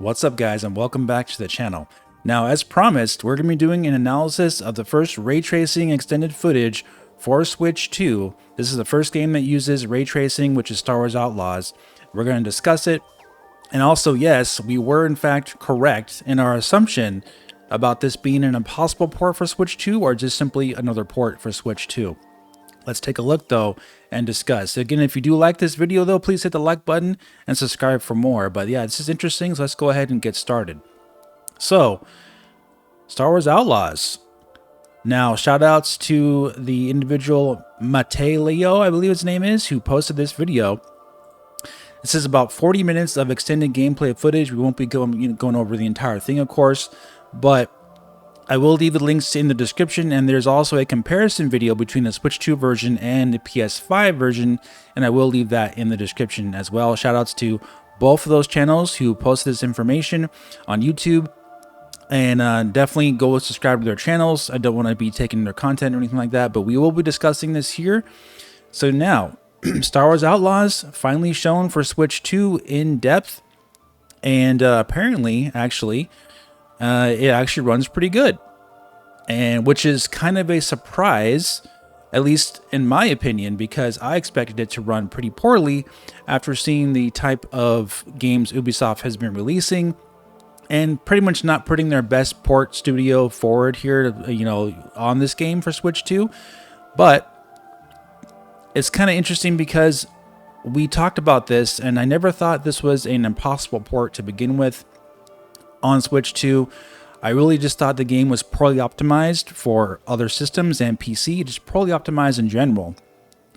What's up guys, and welcome back to the channel. Now, as promised, we're going to be doing an analysis of the first ray tracing extended footage for Switch 2. This is the first game that uses ray tracing, which is Star Wars Outlaws. We're going to discuss it. And also, yes, we were in fact correct in our assumption about this being an impossible port for Switch 2 or just simply another port for Switch 2. Let's take a look though and discuss. Again, if you do like this video though, please hit the like button and subscribe for more. But yeah, this is interesting, so let's go ahead and get started. So, Star Wars Outlaws. Now, shout outs to the individual Mateo, I believe his name is, who posted this video. This is about 40 minutes of extended gameplay footage. We won't be going over the entire thing, of course, but I will leave the links in the description, and there's also a comparison video between the Switch 2 version and the PS5 version, and I will leave that in the description as well. Shoutouts to both of those channels who posted this information on YouTube, and definitely go subscribe to their channels. I don't want to be taking their content or anything like that, but we will be discussing this here. So now, Star Wars Outlaws finally shown for Switch 2 in depth, and apparently, actually, it actually runs pretty good, and which is kind of a surprise, at least in my opinion, because I expected it to run pretty poorly after seeing the type of games Ubisoft has been releasing and pretty much not putting their best port studio forward here, on this game for Switch 2. But it's kind of interesting because we talked about this, and I never thought this was an impossible port to begin with. On Switch 2, I really just thought the game was poorly optimized for other systems and PC, just poorly optimized in general.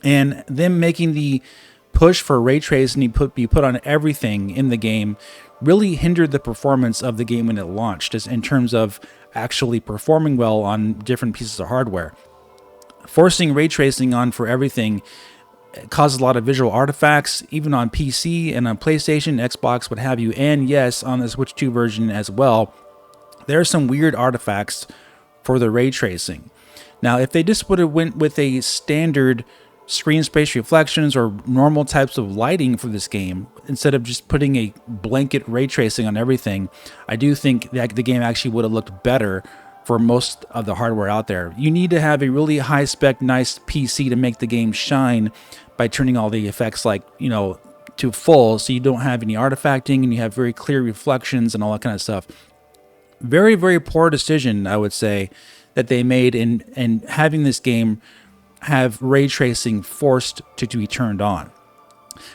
And them making the push for ray tracing be put on everything in the game really hindered the performance of the game when it launched, just in terms of actually performing well on different pieces of hardware. Forcing ray tracing on for everything causes a lot of visual artifacts, even on PC and on PlayStation, Xbox, what have you, and yes, on the Switch 2 version as well. There are some weird artifacts for the ray tracing. Now, if they just would have went with a standard screen space reflections or normal types of lighting for this game, instead of just putting a blanket ray tracing on everything, I do think that the game actually would have looked better for most of the hardware out there. You need to have a really high spec, nice PC to make the game shine by turning all the effects to full, so you don't have any artifacting and you have very clear reflections and all that kind of stuff. Very, very poor decision, I would say, that they made in having this game have ray tracing forced to be turned on.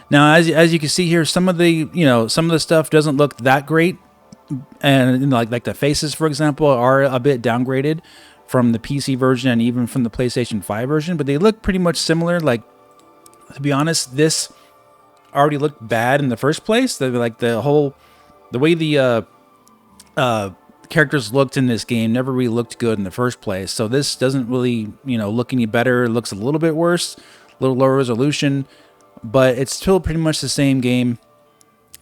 Now, as you can see here, some of the stuff doesn't look that great. And like the faces, for example, are a bit downgraded from the PC version and even from the PlayStation 5 version, but they look pretty much similar. Like, to be honest, this already looked bad in the first place. The way the characters looked in this game never really looked good in the first place. So this doesn't really look any better. It looks a little bit worse, a little lower resolution, but it's still pretty much the same game.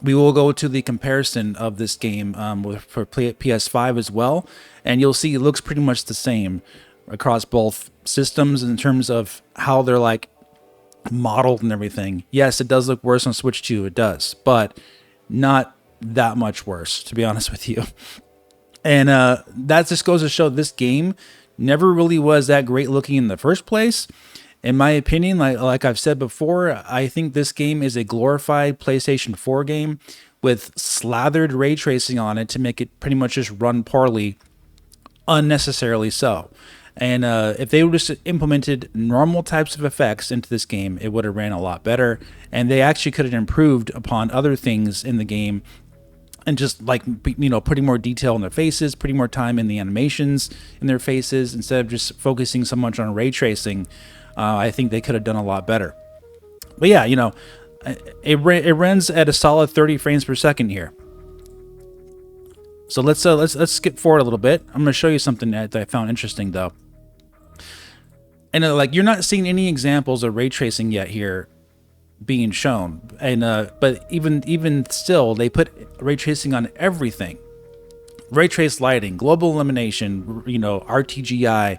We will go to the comparison of this game for PS5 as well, and you'll see it looks pretty much the same across both systems in terms of how they're like modeled and everything. Yes, it does look worse on Switch 2, it does, but not that much worse, to be honest with you. And that just goes to show this game never really was that great looking in the first place. In my opinion, like I've said before, I think this game is a glorified PlayStation 4 game with slathered ray tracing on it to make it pretty much just run poorly, unnecessarily so. And if they would just implemented normal types of effects into this game, it would have ran a lot better. And they actually could have improved upon other things in the game, and just putting more detail in their faces, putting more time in the animations in their faces, instead of just focusing so much on ray tracing. I think they could have done a lot better. But yeah, it runs at a solid 30 frames per second here. So let's skip forward a little bit. I'm going to show you something that I found interesting though. And you're not seeing any examples of ray tracing yet here being shown. And but even still, they put ray tracing on everything. Ray trace lighting, global illumination, RTGI,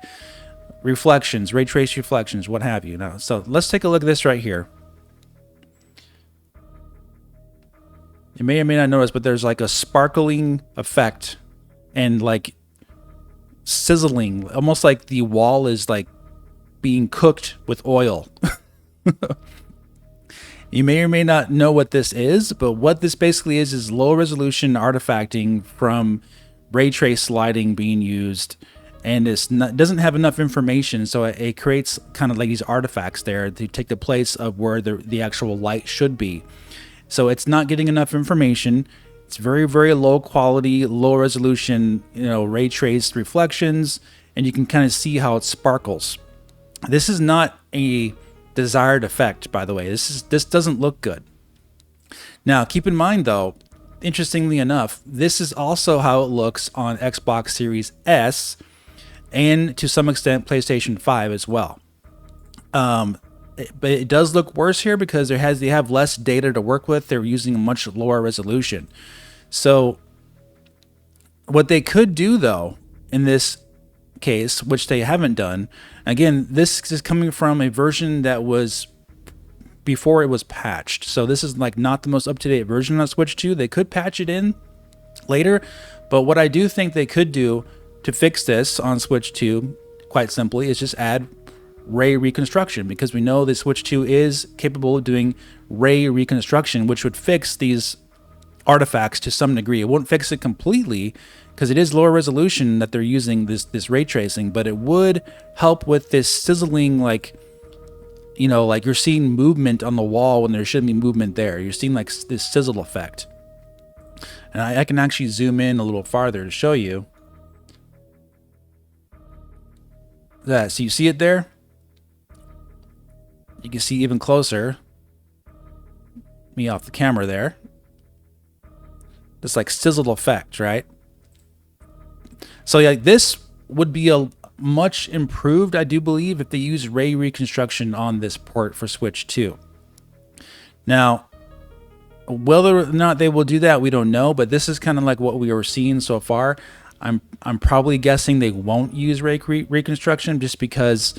reflections, ray trace reflections, what have you. Now, so let's take a look at this right here. You may or may not notice, but there's like a sparkling effect and like sizzling, almost like the wall is like being cooked with oil. You may or may not know what this is, but what this basically is low resolution artifacting from ray trace lighting being used, and doesn't have enough information, so it creates kind of like these artifacts there to take the place of where the actual light should be. So it's not getting enough information. It's very, very low quality, low resolution, ray traced reflections, and you can kind of see how it sparkles. This is not a desired effect, by the way. This doesn't look good. Now, keep in mind though, interestingly enough, this is also how it looks on Xbox Series S and to some extent PlayStation 5 as well. But it does look worse here because they have less data to work with. They're using a much lower resolution. So what they could do though in this case, which they haven't done, again, this is coming from a version that was before it was patched. So this is like not the most up-to-date version on Switch 2. They could patch it in later, but what I do think they could do to fix this on Switch 2, quite simply, is just add ray reconstruction, because we know the Switch 2 is capable of doing ray reconstruction, which would fix these artifacts to some degree. It won't fix it completely because it is lower resolution that they're using this ray tracing, but it would help with this sizzling, like you're seeing movement on the wall when there shouldn't be movement there. You're seeing like this sizzle effect. And I can actually zoom in a little farther to show you that. So you see it there? You can see even closer, me off the camera there. This like sizzle effect, right? So yeah, this would be a much improved, I do believe, if they use ray reconstruction on this port for Switch 2. Now, whether or not they will do that, we don't know, but this is kind of like what we were seeing so far. I'm probably guessing they won't use ray reconstruction just because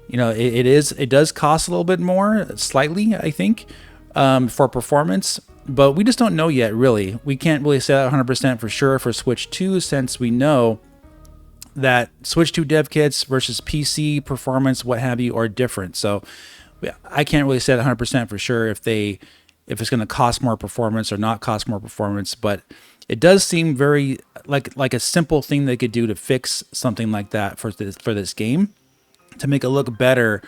it does cost a little bit more, slightly, I think, for performance. But we just don't know yet, really. We can't really say that 100% for sure for Switch 2, since we know that Switch 2 dev kits versus PC performance, what have you, are different. So I can't really say that 100% for sure if it's going to cost more performance or not cost more performance. But it does seem very like a simple thing they could do to fix something like that for this game, to make it look better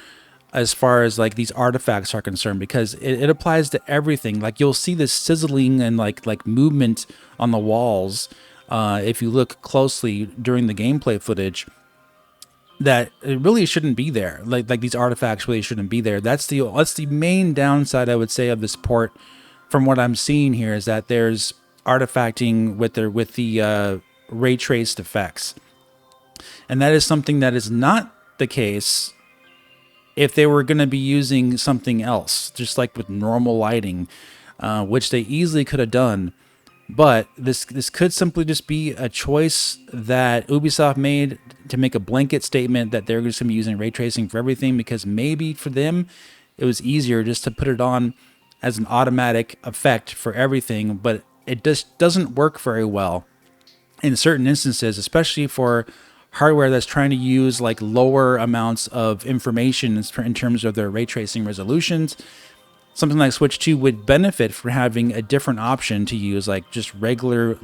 as far as like these artifacts are concerned, because it applies to everything. Like you'll see this sizzling and like movement on the walls if you look closely during the gameplay footage, that it really shouldn't be there. Like these artifacts really shouldn't be there. That's the main downside, I would say, of this port from what I'm seeing here, is that there's artifacting with the ray traced effects. And that is something that is not the case if they were going to be using something else, just like with normal lighting, which they easily could have done. But this could simply just be a choice that Ubisoft made to make a blanket statement that they're just going to be using ray tracing for everything, because maybe for them it was easier just to put it on as an automatic effect for everything. But it just doesn't work very well in certain instances, especially for hardware that's trying to use like lower amounts of information in terms of their ray tracing resolutions. Something like Switch 2 would benefit from having a different option to use, like just regular,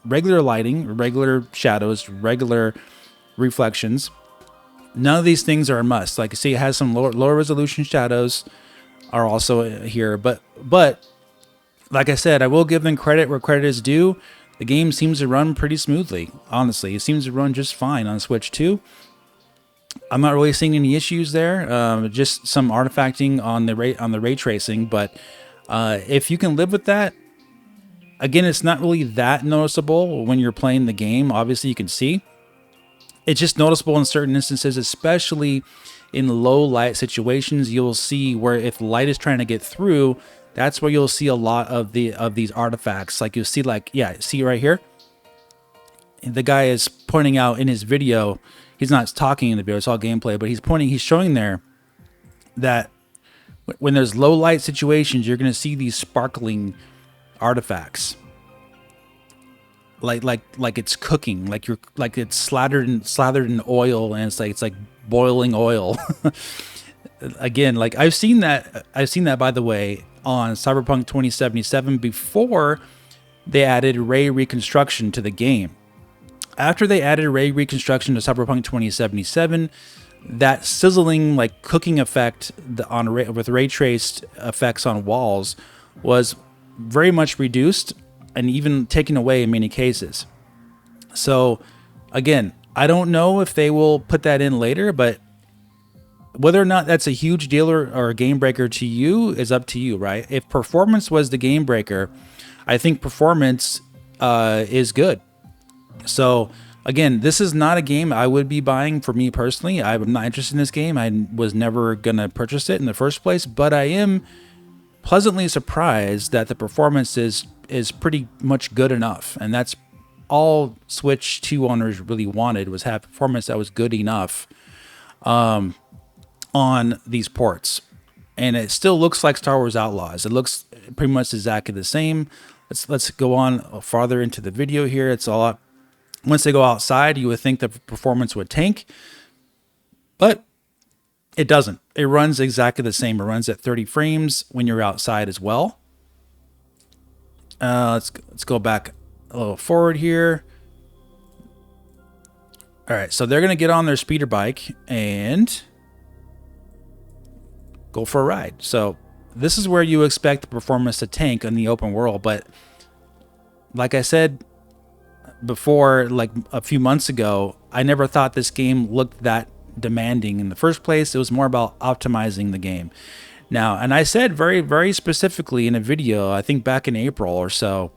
regular lighting, regular shadows, regular reflections. None of these things are a must. Like, see, it has some lower resolution shadows are also here, but like I said, I will give them credit where credit is due. The game seems to run pretty smoothly, honestly. It seems to run just fine on Switch 2. I'm not really seeing any issues there, just some artifacting on the ray tracing. But if you can live with that, again, it's not really that noticeable when you're playing the game. Obviously, you can see. It's just noticeable in certain instances, especially in low light situations. You'll see where if light is trying to get through, that's where you'll see a lot of these artifacts. Like you'll see, like, yeah, see right here? The guy is pointing out in his video, he's not talking in the video, it's all gameplay, but he's showing there that when there's low light situations, you're going to see these sparkling artifacts. Like it's cooking, like it's slathered in oil, and it's like boiling oil. Again, like I've seen that by the way on Cyberpunk 2077 before they added ray reconstruction to the game. After they added ray reconstruction to Cyberpunk 2077, that sizzling like cooking effect with ray traced effects on walls was very much reduced and even taken away in many cases. So again, I don't know if they will put that in later, but whether or not that's a huge deal or a game breaker to you is up to you, right? If performance was the game breaker, I think performance is good. So again, this is not a game I would be buying for me personally. I'm not interested in this game. I was never going to purchase it in the first place, but I am pleasantly surprised that the performance is pretty much good enough. And that's all Switch 2 owners really wanted, was have performance that was good enough on these ports. And it still looks like Star Wars Outlaws. It looks pretty much exactly the same. Let's go on farther into the video here. It's all once they go outside, you would think the performance would tank, but it doesn't. It runs exactly the same. It runs at 30 frames when you're outside as well. Let's go back a little forward here. All right, so they're going to get on their speeder bike and go for a ride. So this is where you expect the performance to tank in the open world. But like I said before, like a few months ago, I never thought this game looked that demanding in the first place. It was more about optimizing the game. Now, and I said very, very specifically in a video, I think back in April or so,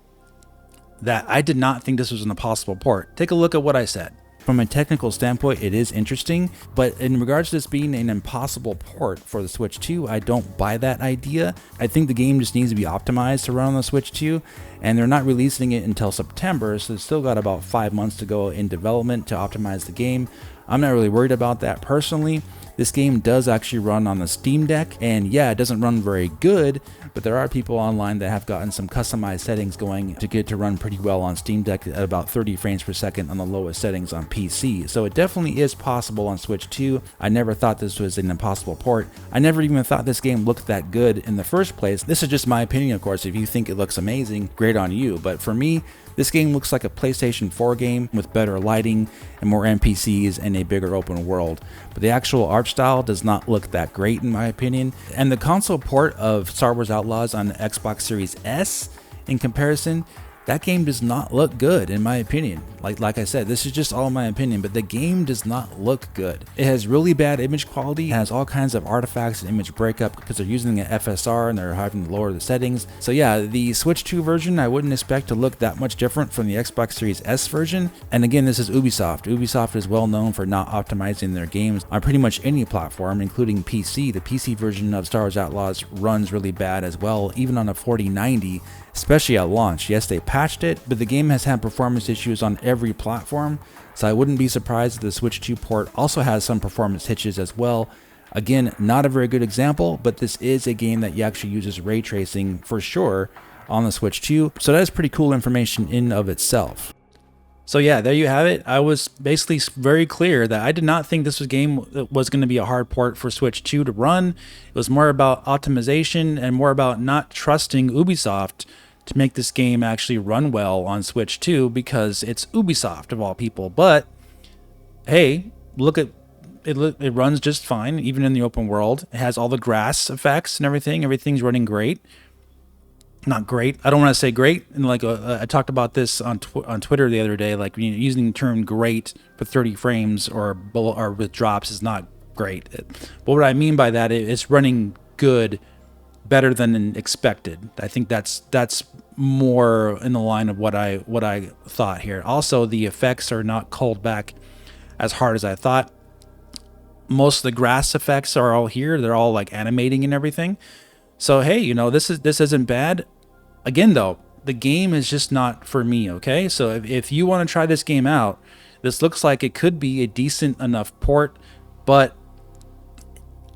that I did not think this was an impossible port. Take a look at what I said. From a technical standpoint, it is interesting, but in regards to this being an impossible port for the Switch 2, I don't buy that idea. I think the game just needs to be optimized to run on the Switch 2, and they're not releasing it until September, so it's still got about 5 months to go in development to optimize the game. I'm not really worried about that personally. This game does actually run on the Steam Deck, and yeah, it doesn't run very good, but there are people online that have gotten some customized settings going to get it to run pretty well on Steam Deck at about 30 frames per second on the lowest settings on PC. So it definitely is possible on Switch 2. I never thought this was an impossible port. I never even thought this game looked that good in the first place. This is just my opinion, of course. If you think it looks amazing, great on you. But for me, this game looks like a PlayStation 4 game with better lighting and more NPCs and a bigger open world. But the actual art style does not look that great in my opinion. And the console port of Star Wars Outlaws on the Xbox Series S, in comparison, that game does not look good in my opinion. Like I said, this is just all my opinion, but the game does not look good. It has really bad image quality, it has all kinds of artifacts and image breakup because they're using an FSR and they're having to lower the settings. So yeah, the Switch 2 version I wouldn't expect to look that much different from the Xbox Series S version. And again, this is Ubisoft. Ubisoft is well known for not optimizing their games on pretty much any platform, including PC. The PC version of Star Wars Outlaws runs really bad as well, even on a 4090, especially at launch. Yes, they patched it, but the game has had performance issues on every platform, so I wouldn't be surprised if the Switch 2 port also has some performance hitches as well. Again, not a very good example, but this is a game that actually uses ray tracing for sure on the Switch 2, so that is pretty cool information in of itself. So yeah, there you have it. I was basically very clear that I did not think this game was going to be a hard port for Switch 2 to run. It was more about optimization and more about not trusting Ubisoft to make this game actually run well on Switch 2 because it's Ubisoft of all people. But hey, look at it, it runs just fine even in the open world. It has all the grass effects and everything. Everything's running great. Not great. I don't want to say great. And like I talked about this on Twitter the other day. Like using the term "great" for 30 frames or with drops is not great. But what I mean by that is it's running good, better than expected. I think that's more in the line of what I thought here. Also, the effects are not called back as hard as I thought. Most of the grass effects are all here. They're all like animating and everything. So hey, you know, this isn't bad. Again though, the game is just not for me, okay? So if you want to try this game out, this looks like it could be a decent enough port, but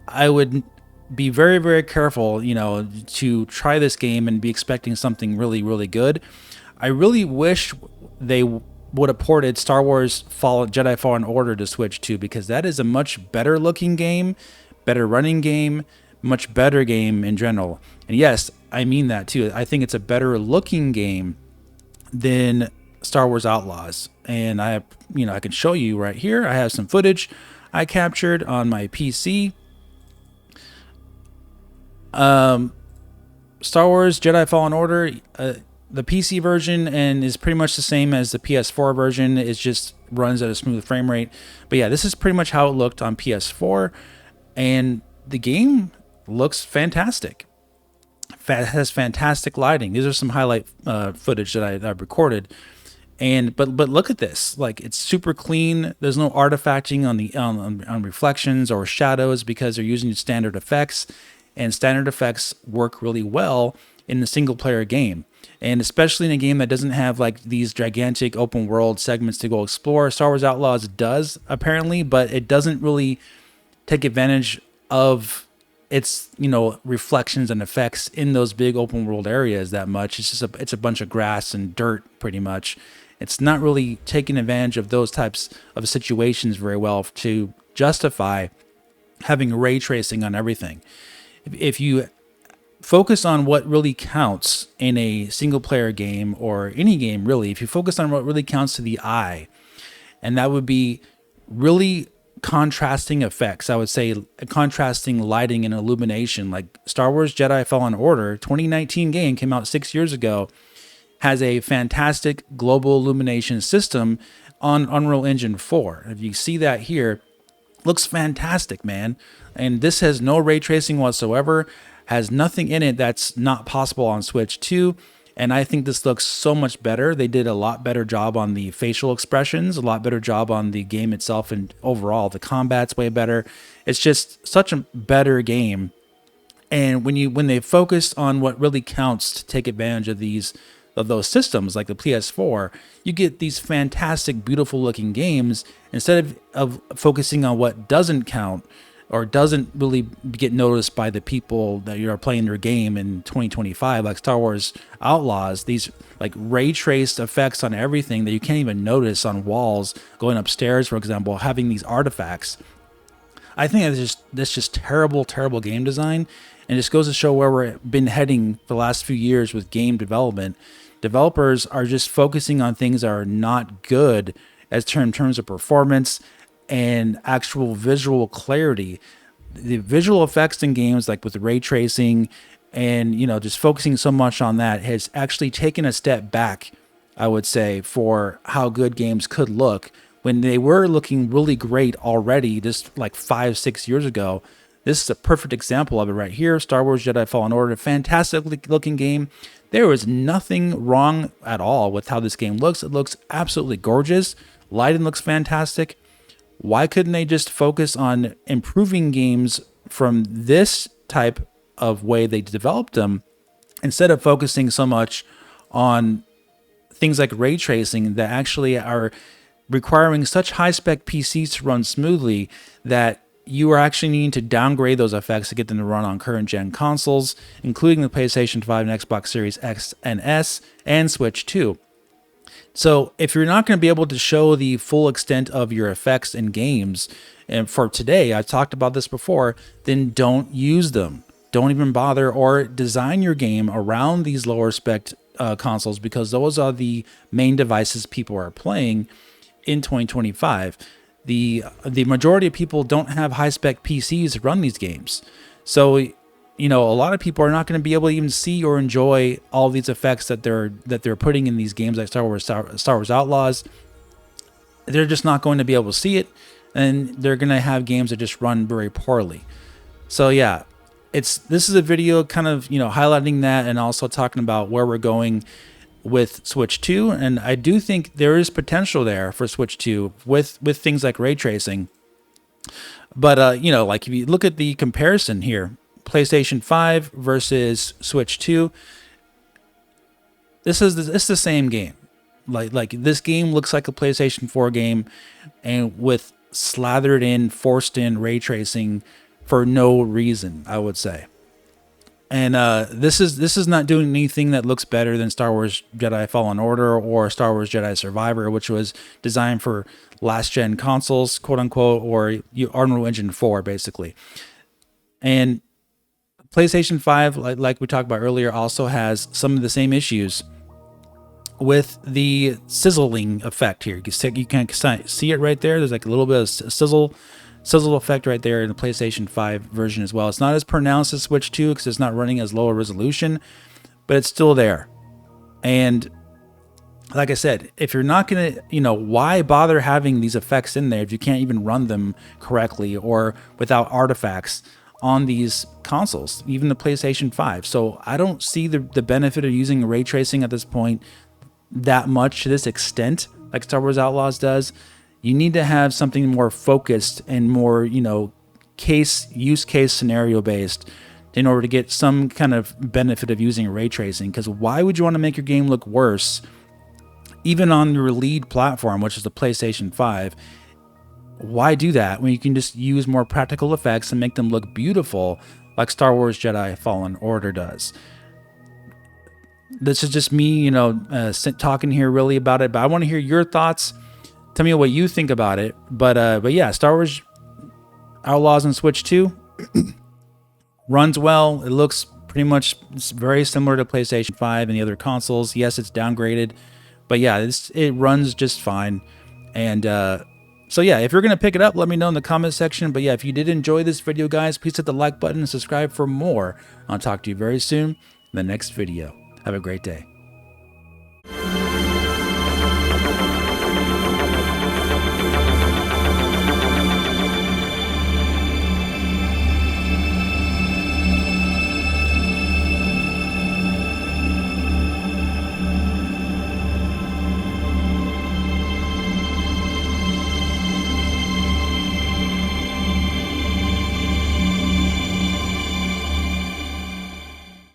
I would be very, very careful, to try this game and be expecting something really, really good. I really wish they would have ported Star Wars Jedi Fallen Order to Switch 2, because that is a much better looking game, better running game, much better game in general. And yes, I mean that too. I think it's a better looking game than Star Wars Outlaws. And I can show you right here. I have some footage I captured on my PC. Star Wars Jedi Fallen Order, the PC version, and is pretty much the same as the PS4 version. It just runs at a smooth frame rate. But yeah, this is pretty much how it looked on PS4, and the game looks fantastic. It has fantastic lighting. These are some highlight footage that I recorded. But look at this. Like, it's super clean. There's no artifacting on reflections or shadows, because they're using standard effects, and standard effects work really well in the single player game. And especially in a game that doesn't have like these gigantic open world segments to go explore. Star Wars Outlaws does, apparently, but it doesn't really take advantage of its reflections and effects in those big open world areas that much. It's just it's a bunch of grass and dirt, pretty much. It's not really taking advantage of those types of situations very well to justify having ray tracing on everything. If you focus on what really counts in a single player game, or any game really, if you focus on what really counts to the eye, and that would be really contrasting effects, I would say contrasting lighting and illumination. Like Star Wars Jedi Fallen Order 2019 game, came out 6 years ago, has a fantastic global illumination system on Unreal Engine 4. If you see that here, looks fantastic, man. And this has no ray tracing whatsoever, has nothing in it that's not possible on Switch 2. And I think this looks so much better. They did a lot better job on the facial expressions, a lot better job on the game itself, and overall the combat's way better. It's just such a better game. And when they focus on what really counts to take advantage of those systems, like the PS4, you get these fantastic, beautiful looking games, instead of focusing on what doesn't count or doesn't really get noticed by the people that are playing their game in 2025, like Star Wars Outlaws. These like ray traced effects on everything that you can't even notice on walls, going upstairs, for example, having these artifacts. I think that's just terrible, terrible game design, and just goes to show where we've been heading for the last few years with game development. Developers are just focusing on things that are not good in terms of performance and actual visual clarity. The visual effects in games, like with the ray tracing and just focusing so much on that, has actually taken a step back, I would say, for how good games could look when they were looking really great already just like 5-6 years ago. This is a perfect example of it right here. Star Wars Jedi Fallen Order, fantastic looking game. There was nothing wrong at all with how this game looks. It looks absolutely gorgeous. Lighting looks fantastic. Why couldn't they just focus on improving games from this type of way they developed them, instead of focusing so much on things like ray tracing that actually are requiring such high-spec PCs to run smoothly that you are actually needing to downgrade those effects to get them to run on current-gen consoles, including the PlayStation 5 and Xbox Series X and S and Switch 2. So if you're not going to be able to show the full extent of your effects in games, and for today, I've talked about this before, then don't use them. Don't even bother, or design your game around these lower spec consoles, because those are the main devices people are playing in 2025. The majority of people don't have high spec PCs to run these games. So a lot of people are not going to be able to even see or enjoy all these effects that they're putting in these games like Star Wars Outlaws. They're just not going to be able to see it, and they're going to have games that just run very poorly. So yeah, this is a video kind of highlighting that, and also talking about where we're going with Switch 2. And I do think there is potential there for Switch 2 with things like ray tracing. But like if you look at the comparison here, PlayStation 5 versus Switch 2, this is the same game. Like this game looks like a PlayStation 4 game, and with forced in ray tracing for no reason, I would say. And this is not doing anything that looks better than Star Wars Jedi Fallen Order or Star Wars Jedi Survivor, which was designed for last gen consoles, quote unquote, or Unreal Engine 4, basically. And PlayStation 5, like we talked about earlier, also has some of the same issues with the sizzling effect here. You can see it right there. There's like a little bit of sizzle effect right there in the PlayStation 5 version as well. It's not as pronounced as Switch 2 because it's not running as low a resolution, but it's still there. And like I said, if you're not going to, why bother having these effects in there if you can't even run them correctly or without artifacts on these consoles, even the PlayStation 5? So I don't see the benefit of using ray tracing at this point that much to this extent, like Star Wars Outlaws does. You need to have something more focused and more, use case scenario based in order to get some kind of benefit of using ray tracing. Because why would you want to make your game look worse, even on your lead platform, which is the PlayStation 5? Why do that when you can just use more practical effects and make them look beautiful like Star Wars Jedi Fallen Order does? This is just me, talking here really about it, but I want to hear your thoughts. Tell me what you think about it. But yeah, Star Wars Outlaws on Switch 2 runs well. It looks pretty much very similar to PlayStation 5 and the other consoles. Yes, it's downgraded, but yeah, it runs just fine. And so yeah, if you're going to pick it up, let me know in the comment section. But yeah, if you did enjoy this video, guys, please hit the like button and subscribe for more. I'll talk to you very soon in the next video. Have a great day.